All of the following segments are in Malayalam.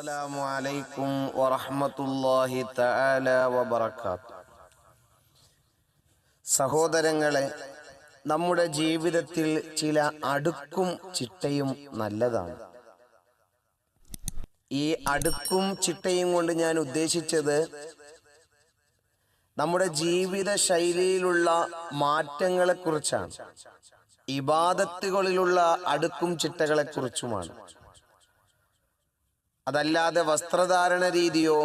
അസ്സലാമു അലൈക്കും വറഹ്മത്തുള്ളാഹി തആല വബറകാതുഹു. സഹോദരങ്ങളെ, നമ്മുടെ ജീവിതത്തിൽ ചില അടുക്കും ചിട്ടയും നല്ലതാണ്. ഈ അടുക്കും ചിട്ടയും കൊണ്ട് ഞാൻ ഉദ്ദേശിച്ചത് നമ്മുടെ ജീവിത ശൈലിയിലുള്ള മാറ്റങ്ങളെക്കുറിച്ചാണ്. ഇബാദത്തുകളിലുള്ള അടുക്കും ചിട്ടകളെക്കുറിച്ചുമാണ്. അതല്ലാതെ വസ്ത്രധാരണ രീതിയോ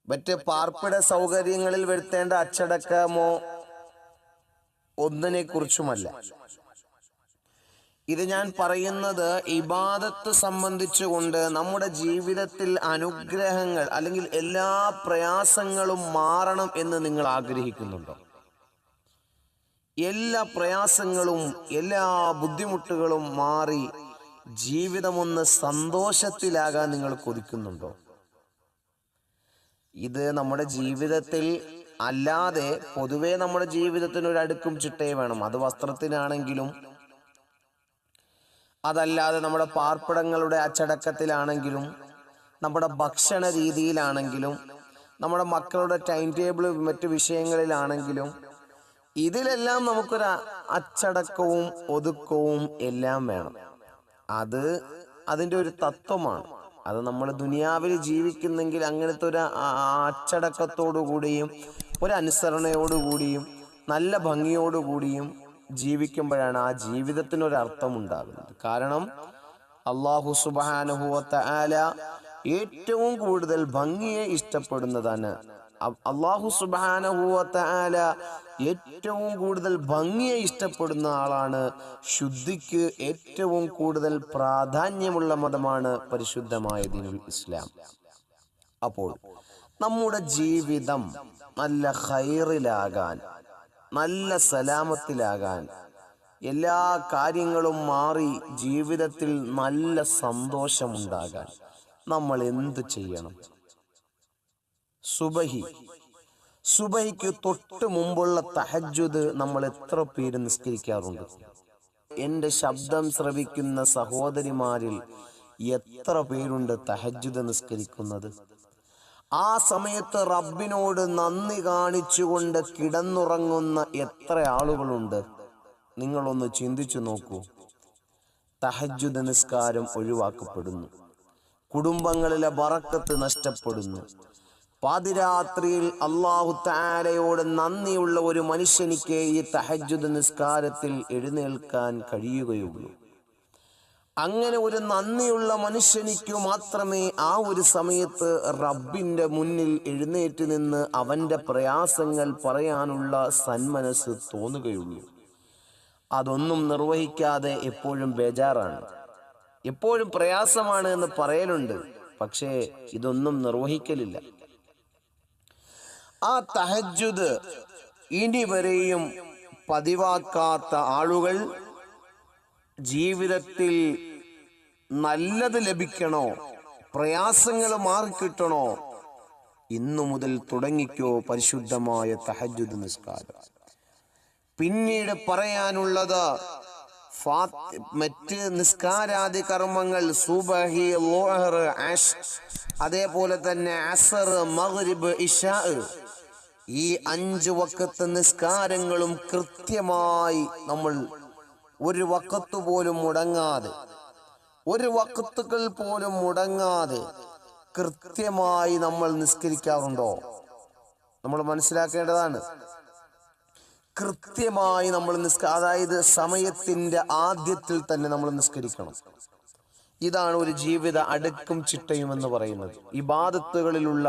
മറ്റ് പാർപ്പിട സൗകര്യങ്ങളിൽ വരുത്തേണ്ട അച്ചടക്കമോ ഒന്നിനെ കുറിച്ചുമല്ല. ഇത് ഞാൻ പറയുന്നത് ഇബാദത്ത് സംബന്ധിച്ചുകൊണ്ട് നമ്മുടെ ജീവിതത്തിൽ അനുഗ്രഹങ്ങൾ അല്ലെങ്കിൽ എല്ലാ പ്രയാസങ്ങളും മാറണം എന്ന് നിങ്ങൾ ആഗ്രഹിക്കുന്നുണ്ടോ? എല്ലാ പ്രയാസങ്ങളും എല്ലാ ബുദ്ധിമുട്ടുകളും മാറി ജീവിതമൊന്ന് സന്തോഷത്തിലാകാൻ നിങ്ങൾ കൊതിക്കുന്നുണ്ടോ? ഇത് നമ്മുടെ ജീവിതത്തിൽ അല്ലാതെ പൊതുവെ നമ്മുടെ ജീവിതത്തിന് ഒരു അടുക്കും ചിട്ടയും വേണം. അത് വസ്ത്രത്തിനാണെങ്കിലും അതല്ലാതെ നമ്മുടെ പാർപ്പിടങ്ങളുടെ അച്ചടക്കത്തിലാണെങ്കിലും നമ്മുടെ ഭക്ഷണ രീതിയിലാണെങ്കിലും നമ്മുടെ മക്കളുടെ ടൈം ടേബിൾ മറ്റു വിഷയങ്ങളിലാണെങ്കിലും ഇതിലെല്ലാം നമുക്കൊരു അച്ചടക്കവും ഒതുക്കവും എല്ലാം വേണം. അത് അതിൻ്റെ ഒരു തത്വമാണ്. അത് നമ്മൾ ദുനിയാവിൽ ജീവിക്കുന്നെങ്കിൽ അങ്ങനത്തെ ഒരു അച്ചടക്കത്തോടുകൂടിയും ഒരു അനുസരണയോടുകൂടിയും നല്ല ഭംഗിയോടുകൂടിയും ജീവിക്കുമ്പോഴാണ് ആ ജീവിതത്തിനൊരർത്ഥം ഉണ്ടാകുന്നത്. കാരണം അല്ലാഹു സുബ്ഹാനഹു വ തആല ഏറ്റവും കൂടുതൽ ഭംഗിയെ ഇഷ്ടപ്പെടുന്നതാണ്. അല്ലാഹു സുബ്ഹാനഹു വ തആല ഏറ്റവും കൂടുതൽ ഭംഗിയെ ഇഷ്ടപ്പെടുന്ന ആളാണ്. ശുദ്ധിക്ക് ഏറ്റവും കൂടുതൽ പ്രാധാന്യമുള്ള മതമാണ് പരിശുദ്ധമായ ദീനുൽ ഇസ്ലാം. അപ്പോൾ നമ്മുടെ ജീവിതം നല്ല ഖൈറിലാകാൻ, നല്ല സലാമത്തിലാകാൻ, എല്ലാ കാര്യങ്ങളും മാറി ജീവിതത്തിൽ നല്ല സന്തോഷമുണ്ടാകാൻ നമ്മൾ എന്ത് ചെയ്യണം? സുബഹിക്ക് തൊട്ട് മുമ്പുള്ള തഹജ്ജുദ് നമ്മൾ എത്ര പേര് നിസ്കരിക്കാറുണ്ട്? എൻ്റെ ശബ്ദം ശ്രവിക്കുന്ന സഹോദരിമാരിൽ എത്ര പേരുണ്ട് തഹജ്ജുദ് നിസ്കരിക്കുന്നത്? ആ സമയത്ത് റബ്ബിനോട് നന്ദി കാണിച്ചുകൊണ്ട് കിടന്നുറങ്ങുന്ന എത്ര ആളുകളുണ്ട്? നിങ്ങളൊന്ന് ചിന്തിച്ചു നോക്കൂ. തഹജ്ജുദ് നിസ്കാരം ഒഴിവാക്കപ്പെടുന്നു. കുടുംബങ്ങളിലെ ബറക്കത്ത് നഷ്ടപ്പെടുന്നു. പാതിരാത്രിയിൽ അല്ലാഹു തആലയോട് നന്ദിയുള്ള ഒരു മനുഷ്യനിക്ക് ഈ തഹജ്ജുദ് നിസ്കാരത്തിൽ എഴുന്നേൽക്കാൻ കഴിയുകയുള്ളൂ. അങ്ങനെ ഒരു നന്ദിയുള്ള മനുഷ്യനിക്ക് മാത്രമേ ആ ഒരു സമയത്ത് റബ്ബിന്റെ മുന്നിൽ എഴുന്നേറ്റ് നിന്ന് അവന്റെ പ്രയാസങ്ങൾ പറയാനുള്ള സന്മനസ് തോന്നുകയുള്ളൂ. അതൊന്നും നിർവഹിക്കാതെ എപ്പോഴും ബേജാറാണ്, എപ്പോഴും പ്രയാസമാണ് എന്ന് പറയലുണ്ട്, പക്ഷേ ഇതൊന്നും നിർവഹിക്കലില്ല. ആ തഹജ്ജുദ് ഇനി വരെയും പതിവാക്കാത്ത ആളുകൾ ജീവിതത്തിൽ നല്ലത് ലഭിക്കണോ, പ്രയാസങ്ങൾ മാറിക്കിട്ടണോ, ഇന്നു മുതൽ തുടങ്ങിക്കോ പരിശുദ്ധമായ തഹജ്ജുദ് നിസ്കാരം. പിന്നീട് പറയാനുള്ളത് മറ്റ് നിസ്കാരാദി കർമ്മങ്ങൾ, സുബഹി, ളുഹർ, അതേപോലെ തന്നെ അസർ, മഗ്രിബ്, ഇശാ, ഈ 5 വഖത്ത് നിസ്കാരങ്ങളും കൃത്യമായി നമ്മൾ ഒരു വഖത്ത് പോലും മുടങ്ങാതെ, ഒരു വഖത്തുകൾ പോലും മുടങ്ങാതെ കൃത്യമായി നമ്മൾ നിസ്കരിക്കാറുണ്ടോ? നമ്മൾ മനസ്സിലാക്കേണ്ടതാണ്. കൃത്യമായി നമ്മൾ അതായത് സമയത്തിന്റെ ആദ്യത്തിൽ തന്നെ നമ്മൾ നിസ്കരിക്കണം. ഇതാണ് ഒരു ജീവിത അടുക്കും ചിട്ടയും എന്ന് പറയുന്നത്. ഇബാദത്തുകളിലുള്ള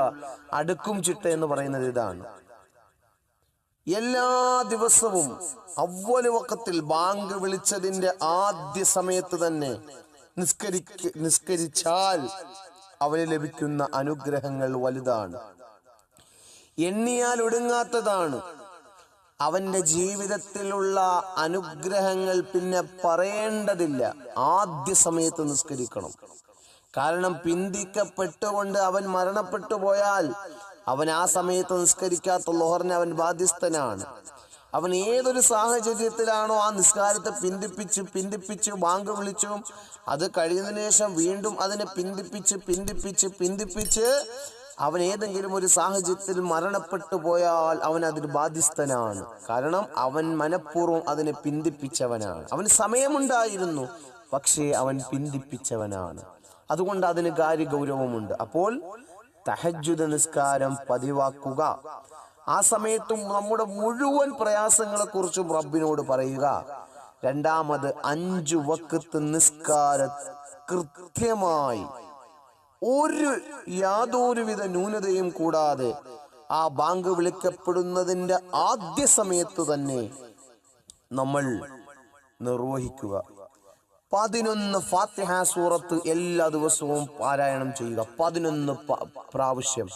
അടുക്കും ചിട്ട എന്ന് പറയുന്നത് ഇതാണ്. എല്ലാ ദിവസവും അവ്വല് വഖത്തിൽ ബാങ്ക് വിളിച്ചതിന്റെ ആദ്യ സമയത്ത് തന്നെ നിസ്കരിച്ചാൽ അവന് ലഭിക്കുന്ന അനുഗ്രഹങ്ങൾ വലുതാണ്, എണ്ണിയാൽ ഒടുങ്ങാത്തതാണ്. അവന്റെ ജീവിതത്തിലുള്ള അനുഗ്രഹങ്ങൾ പിന്നെ പറയേണ്ടതില്ല. ആദ്യ സമയത്ത് നിസ്കരിക്കണം. കാരണം പിന്തിക്കപ്പെട്ടുകൊണ്ട് അവൻ മരണപ്പെട്ടു പോയാൽ അവൻ ആ സമയത്ത് നിസ്കരിക്കാത്ത ളുഹറിന് അവൻ ബാധ്യസ്ഥനാണ്. അവൻ ഏതൊരു സാഹചര്യത്തിലാണോ ആ നിസ്കാരത്തെ പിന്തിപ്പിച്ച് ബാങ്ക് വിളിച്ചും അത് കഴിയുന്നതിന് ശേഷം വീണ്ടും അതിനെ പിന്തിപ്പിച്ച് അവൻ ഏതെങ്കിലും ഒരു സാഹചര്യത്തിൽ മരണപ്പെട്ടു പോയാൽ അവൻ അതിന് ബാധ്യസ്ഥനാണ്. കാരണം അവൻ മനഃപൂർവ്വം അതിനെ പിന്തിപ്പിച്ചവനാണ്. അവന് സമയമുണ്ടായിരുന്നു, പക്ഷേ അവൻ പിന്തിപ്പിച്ചവനാണ്. അതുകൊണ്ട് അതിന് കാര്യഗൗരവമുണ്ട്. അപ്പോൾ തഹജ്ജുദ് നിസ്കാരം പതിവാക്കുക. ആ സമയത്തും നമ്മുടെ മുഴുവൻ പ്രയാസങ്ങളെ കുറിച്ചും റബ്ബിനോട് പറയുക. രണ്ടാമത് 5 വഖ്ത് നിസ്കാരം കൃത്യമായി യാതൊരുവിധ ന്യൂനതയും കൂടാതെ ആ ബാങ്ക് വിളിക്കപ്പെടുന്നതിന്റെ ആദ്യ സമയത്ത് തന്നെ നമ്മൾ നിർവഹിക്കുക. 11 ഫാത്തിഹ സൂറത്ത് എല്ലാ ദിവസവും പാരായണം ചെയ്യുക. 11 പ്രാവശ്യം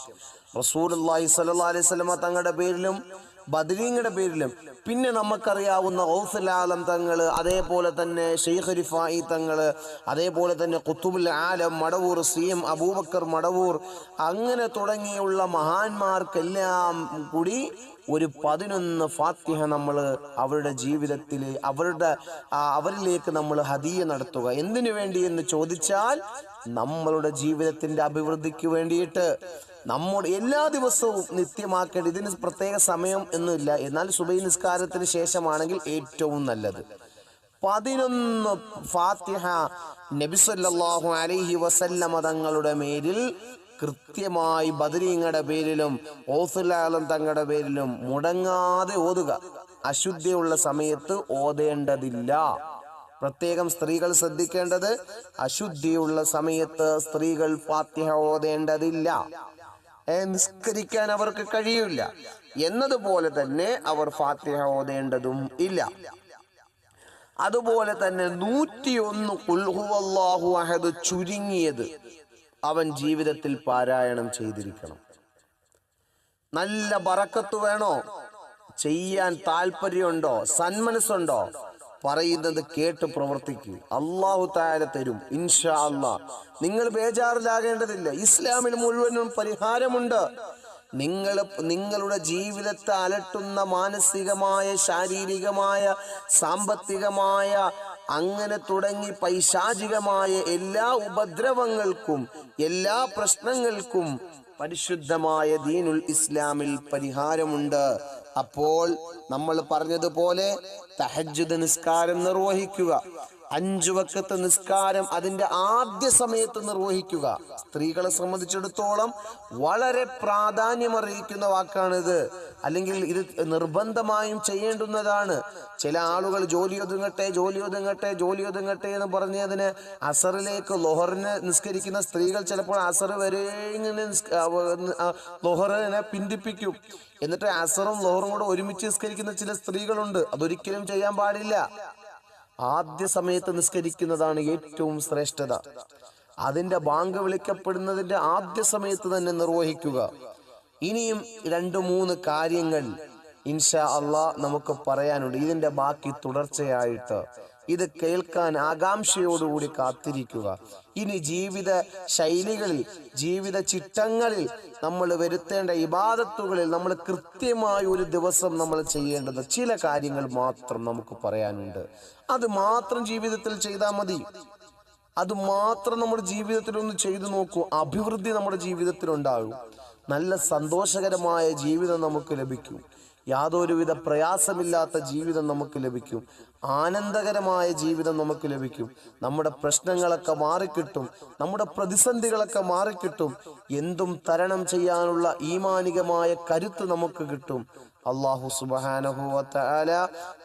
റസൂലുള്ളാഹി സ്വല്ലല്ലാഹു അലൈഹി വസല്ലമ തങ്ങളുടെ പേരിലും ബദരീങ്ങളുടെ പേരിലും, പിന്നെ നമുക്കറിയാവുന്ന ഗൗസുൽ ആലം തങ്ങള്, അതേപോലെ തന്നെ ശൈഖ് റിഫായി തങ്ങള്, അതേപോലെ തന്നെ ഖുതുബുൽ ആലം മടവൂർ, CM അബൂബക്കർ മടവൂർ, അങ്ങനെ തുടങ്ങിയുള്ള മഹാന്മാർക്കെല്ലാം കൂടി ഒരു 11 ഫാത്തിഹ നമ്മൾ അവരുടെ ജീവിതത്തിൽ അവരിലേക്ക് നമ്മൾ ഹദിയ നടത്തുക. എന്തിനു വേണ്ടി എന്ന് ചോദിച്ചാൽ, നമ്മളുടെ ജീവിതത്തിന്റെ അഭിവൃദ്ധിക്ക് വേണ്ടിയിട്ട്. നമ്മുടെ എല്ലാ ദിവസവും നിത്യമാക്കേണ്ട, ഇതിന് പ്രത്യേക സമയം എന്നില്ല, എന്നാൽ സുബഹി നിസ്കാരത്തിന് ശേഷമാണെങ്കിൽ ഏറ്റവും നല്ലത്. 11 ഫാത്തിഹ നബി സല്ലല്ലാഹു അലൈഹി വസല്ലമ തങ്ങളുടെ മേലിൽ കൃത്യമായി ബദരീങ്ങളുടെ പേരിലും ഗൗസുൽ ആലം തങ്ങളുടെ പേരിലും മുടങ്ങാതെ ഓതുക. അശുദ്ധിയുള്ള സമയത്ത് ഓതേണ്ടതില്ല. പ്രത്യേകം സ്ത്രീകൾ ശ്രദ്ധിക്കേണ്ടത്, അശുദ്ധിയുള്ള സമയത്ത് സ്ത്രീകൾ ഫാത്തിഹ ഓതേണ്ടതില്ല. നിസ്കരിക്കാൻ അവർക്ക് കഴിയില്ല എന്നതുപോലെ തന്നെ അവർ ഫാത്തിഹ ഓതേണ്ടതും ഇല്ല. അതുപോലെ തന്നെ 101 ഖുൽ ഹുവല്ലാഹു അഹദ് ചുരുങ്ങിയത് അവൻ ജീവിതത്തിൽ പാരായണം ചെയ്തിരിക്കണം. നല്ല ബറക്കത്ത് വേണോ? ചെയ്യാൻ താല്പര്യമുണ്ടോ? സന്മനസ്സുണ്ടോ? പറയുന്നത് കേട്ട് പ്രവർത്തിക്കുക. അല്ലാഹു തആല തരും ഇൻഷാ അല്ലാഹ്. നിങ്ങൾ ബേജാറിലാകേണ്ടതില്ല. ഇസ്ലാമിൽ മുഴുവനും പരിഹാരമുണ്ട്. നിങ്ങളുടെ ജീവിതത്തെ അലട്ടുന്ന മാനസികമായ, ശാരീരികമായ, സാമ്പത്തികമായ, അങ്ങനെ തുടങ്ങി പൈശാചികമായ എല്ലാ ഉപദ്രവങ്ങൾക്കും, എല്ലാ പ്രശ്നങ്ങൾക്കും പരിശുദ്ധമായ ദീനുൽ ഇസ്ലാമിൽ പരിഹാരമുണ്ട്. അപ്പോൾ നമ്മൾ പറഞ്ഞതുപോലെ തഹജ്ജുദ് നിസ്കാരം നിർവഹിക്കുക. 5 വഖ്ത് നിസ്കാരം അതിന്റെ ആദ്യ സമയത്ത് നിർവഹിക്കുക. സ്ത്രീകളെ സംബന്ധിച്ചിടത്തോളം വളരെ പ്രാധാന്യമറിയിക്കുന്ന വാക്കാണിത്. അല്ലെങ്കിൽ ഇത് നിർബന്ധമായും ചെയ്യേണ്ടുന്നതാണ്. ചില ആളുകൾ ജോലി ഒതുങ്ങട്ടെ എന്ന് പറഞ്ഞതിന് അസറിലേക്ക് ലൊഹറിനെ നിസ്കരിക്കുന്ന സ്ത്രീകൾ ചിലപ്പോൾ അസർ വരെ ഇങ്ങനെ ലൊഹറിനെ പിന്തിപ്പിക്കും. എന്നിട്ട് അസറും ലൊഹറും കൂടെ ഒരുമിച്ച് നിസ്കരിക്കുന്ന ചില സ്ത്രീകളുണ്ട്. അതൊരിക്കലും ചെയ്യാൻ പാടില്ല. ആദ്യ സമയത്ത് നിസ്കരിക്കുന്നതാണ് ഏറ്റവും ശ്രേഷ്ഠത. അതിന്റെ ബാങ്ക് വിളിക്കപ്പെടുന്നതിന്റെ ആദ്യ സമയത്ത് തന്നെ നിർവഹിക്കുക. ഇനിയും 2-3 കാര്യങ്ങൾ ഇൻഷാ അല്ലാഹ് നമുക്ക് പറയാനുണ്ട്. ഇതിന്റെ ബാക്കി തുടർച്ചയായിട്ട് ഇത് കേൾക്കാൻ ആകാംക്ഷയോടുകൂടി കാത്തിരിക്കുക. ഇനി ജീവിത ശൈലികളിൽ, ജീവിത ചിട്ടങ്ങളിൽ നമ്മൾ വരുത്തേണ്ട ഇബാദത്തുകളിൽ നമ്മൾ കൃത്യമായി ഒരു ദിവസം നമ്മൾ ചെയ്യേണ്ടത് ചില കാര്യങ്ങൾ മാത്രം നമുക്ക് പറയാനുണ്ട്. അത് മാത്രം ജീവിതത്തിൽ ചെയ്താൽ മതി. അത് മാത്രം നമ്മുടെ ജീവിതത്തിൽ ഒന്ന് ചെയ്തു നോക്കൂ. അഭിവൃദ്ധി നമ്മുടെ ജീവിതത്തിൽ ഉണ്ടാകും. നല്ല സന്തോഷകരമായ ജീവിതം നമുക്ക് ലഭിക്കും. യാതൊരുവിധ പ്രയാസമില്ലാത്ത ജീവിതം നമുക്ക് ലഭിക്കും. ആനന്ദകരമായ ജീവിതം നമുക്ക് ലഭിക്കും. നമ്മുടെ പ്രശ്നങ്ങളൊക്കെ മാറിക്കിട്ടും. നമ്മുടെ പ്രതിസന്ധികളൊക്കെ മാറിക്കിട്ടും. എന്തും തരണം ചെയ്യാനുള്ള ഈമാനികമായ കരുത്ത് നമുക്ക് കിട്ടും. അല്ലാഹു സുബ്ഹാനഹു വ തആല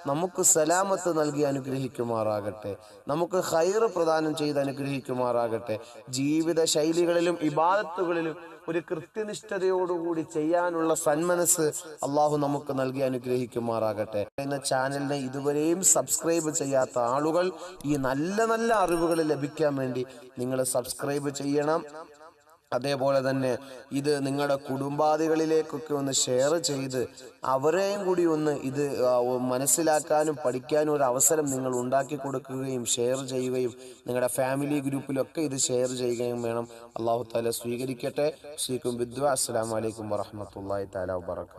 നമുക്ക് സലാമത്ത് നൽകി അനുഗ്രഹിക്കുമാറാകട്ടെ. നമുക്ക് ഖൈറ് പ്രദാനം ചെയ്ത് അനുഗ്രഹിക്കുമാറാകട്ടെ. ജീവിത ശൈലികളിലും ഇബാദത്തുകളിലും ഒരു കൃത്യനിഷ്ഠതയോടുകൂടി ചെയ്യാനുള്ള സന്മനസ് അള്ളാഹു നമുക്ക് നൽകി അനുഗ്രഹിക്കുമാറാകട്ടെ. എന്ന ചാനലിനെ ഇതുവരെയും സബ്സ്ക്രൈബ് ചെയ്യാത്ത ആളുകൾ ഈ നല്ല നല്ല അറിവുകൾ ലഭിക്കാൻ വേണ്ടി നിങ്ങൾ സബ്സ്ക്രൈബ് ചെയ്യണം. അതേപോലെ തന്നെ ഇത് നിങ്ങളുടെ കുടുംബാദികളിലേക്കൊക്കെ ഒന്ന് ഷെയർ ചെയ്ത് അവരെയും കൂടി ഒന്ന് ഇത് മനസ്സിലാക്കാനും പഠിക്കാനും ഒരു അവസരം നിങ്ങൾ ഉണ്ടാക്കി കൊടുക്കുകയും ഷെയർ ചെയ്യുകയും നിങ്ങളുടെ ഫാമിലി ഗ്രൂപ്പിലൊക്കെ ഇത് ഷെയർ ചെയ്യുകയും വേണം. അല്ലാഹു തആല സ്വീകരിക്കട്ടെ. അസ്സലാമു അലൈക്കും വറഹ്മത്തുള്ളാഹി തആല വബറകാതുഹു.